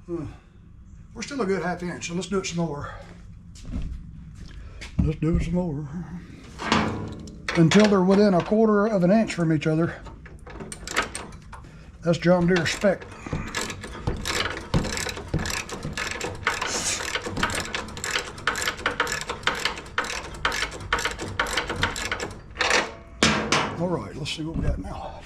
we're still a good 1/2 inch. So let's do it some more. Let's do it some more until they're within 1/4 of an inch from each other. That's John Deere spec. All right, let's see what we got now.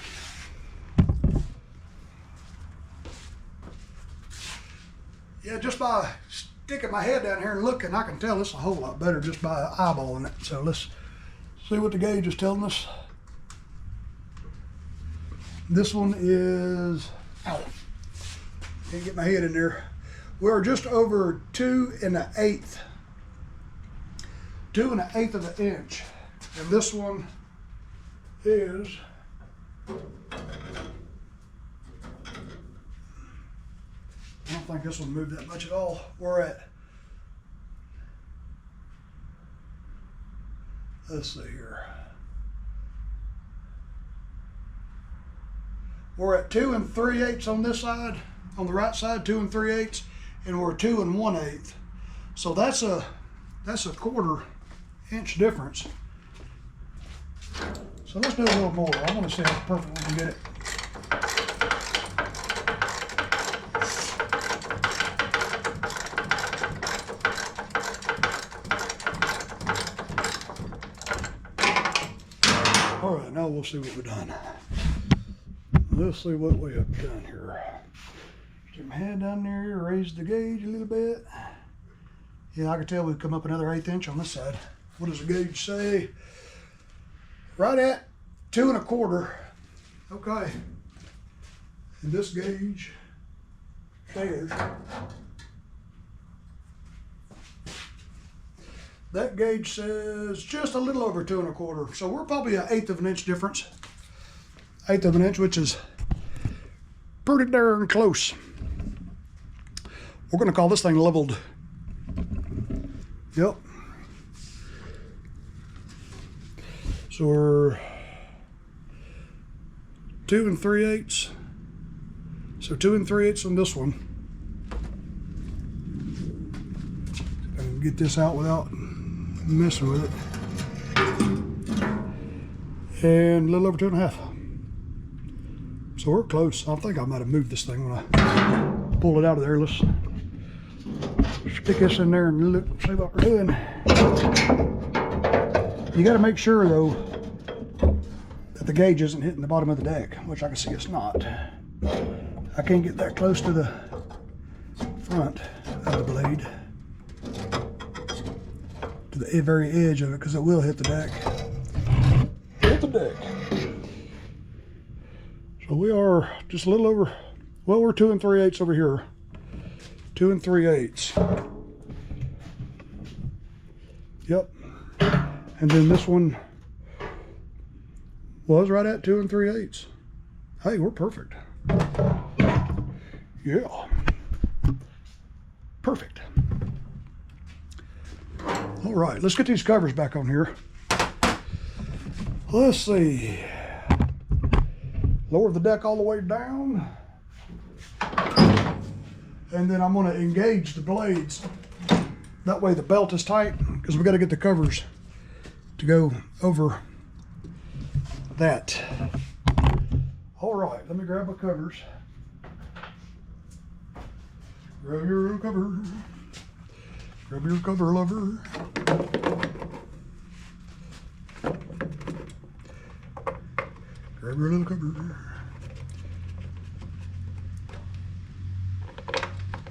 Yeah, just by sticking my head down here and looking, I can tell it's a whole lot better just by eyeballing it. So let's see what the gauge is telling us. This one is, ow, can't get my head in there. We're just over 2 1/8. 2 1/8 of an inch. And this one is, I don't think this one moved that much at all. We're at, let's see here. We're at 2 3/8 on this side, on the right side, 2 3/8, and we're 2 1/8. So that's a 1/4 inch difference. So let's do a little more. I want to see how perfect we can get it. All right, now we'll see what we've done. Let's see what we have done here. Stick my head down there, raise the gauge a little bit. Yeah, I can tell we've come up another 1/8 inch on this side. What does the gauge say? Right at 2 1/4. Okay. And this gauge says, that gauge says just a little over 2 1/4. So we're probably an 1/8 of an inch difference. 1/8 of an inch, which is pretty darn close. We're going to call this thing leveled. Yep. So we're 2 3/8. So 2 3/8 on this one. And get this out without messing with it. And a little over 2 1/2. So we're close. I think I might have moved this thing when I pulled it out of there. Let's stick this in there and look, see what we're doing. You got to make sure though that the gauge isn't hitting the bottom of the deck, which I can see it's not. I can't get that close to the front of the blade, to the very edge of it, because it will hit the deck. Hit the deck. So we are just a little over, well, we're 2 3/8 over here. 2 3/8. Yep. And then this one was right at 2 3/8. Hey, we're perfect. Yeah. Perfect. All right, let's get these covers back on here. Let's see. Lower the deck all the way down. And then I'm going to engage the blades. That way the belt is tight, because we got to get the covers to go over that. All right, let me grab my covers. Grab your cover. Grab your cover, lover. Grab your little cover.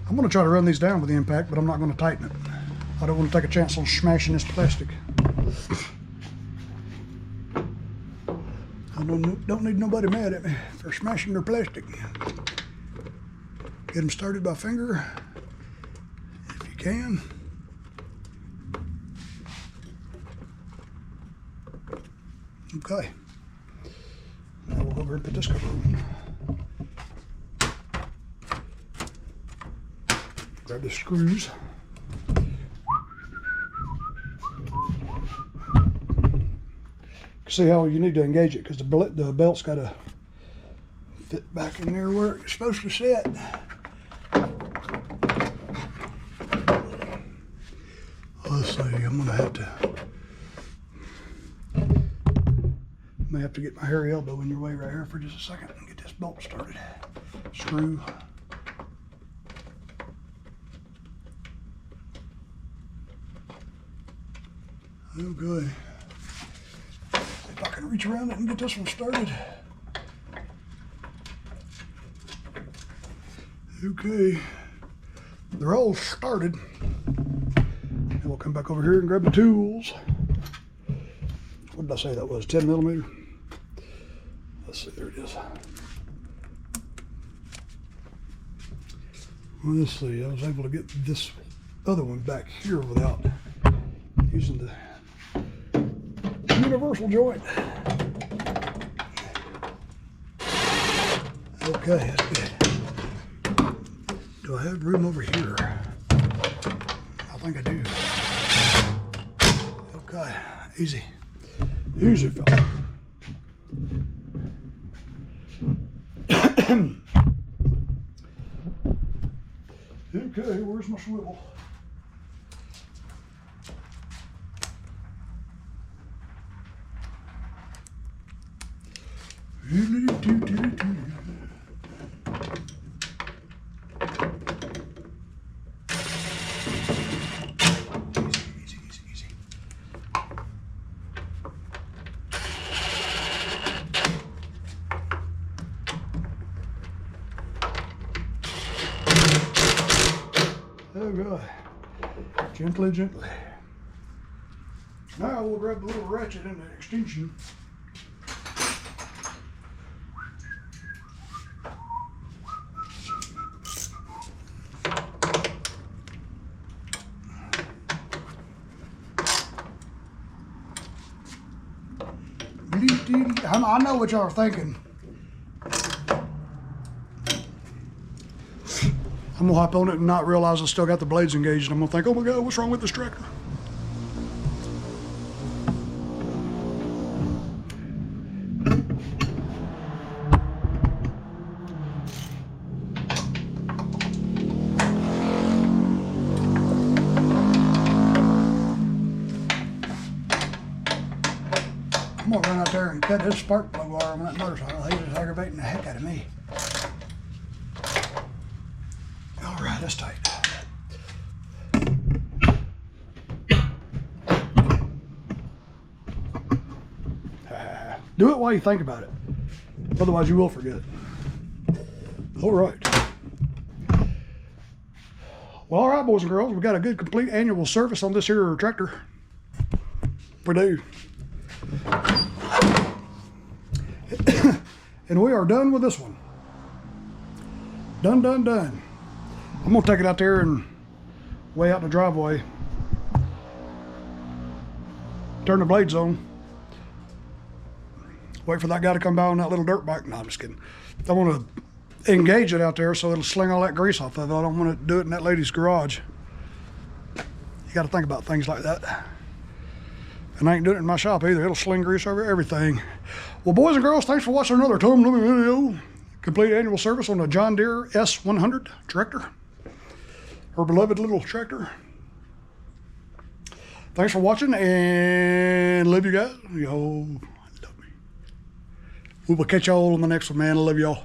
I'm going to try to run these down with the impact, but I'm not going to tighten it. I don't want to take a chance on smashing this plastic. I don't need nobody mad at me for smashing their plastic. Get them started by finger, if you can. Okay. Now we'll go over and put this cover on. Grab the screws. See how you need to engage it, because the belt's got to fit back in there where it's supposed to sit. Let's see, I'm gonna have to, may have to get my hairy elbow in your way right here for just a second and get this bolt started. Screw. Okay. If I can reach around it and get this one started. Okay. They're all started. And we'll come back over here and grab the tools. What did I say that was? 10 millimeter? Let's see, there it is. Let's see, I was able to get this other one back here without using the universal joint. Okay, that's good. Do I have room over here? I think I do. Okay, easy. Easy, fella. Okay, where's my swivel? Easy. Oh God. Gently. Now we'll grab the little ratchet and the extension. I know what y'all are thinking. I'm gonna hop on it and not realize I still got the blades engaged. I'm gonna think, oh my God, what's wrong with this tractor? I'm gonna run out there and cut this spark plug wire on that motorcycle. He's just aggravating the heck out of me. All right, that's tight. Do it while you think about it. Otherwise, you will forget. All right. Well, all right, boys and girls, we got a good complete annual service on this here tractor. We do. And we are done with this one. Done, done, done. I'm gonna take it out there and way out in the driveway. Turn the blades on. Wait for that guy to come by on that little dirt bike. No, I'm just kidding. I want to engage it out there so it'll sling all that grease off of it. I don't want to do it in that lady's garage. You got to think about things like that. And I ain't doing it in my shop either. It'll sling grease over everything. Well, boys and girls, thanks for watching another Tom Living video. Complete annual service on the John Deere S100 tractor. Her beloved little tractor. Thanks for watching and love you guys. Yo. We will catch y'all on the next one, man. I love y'all.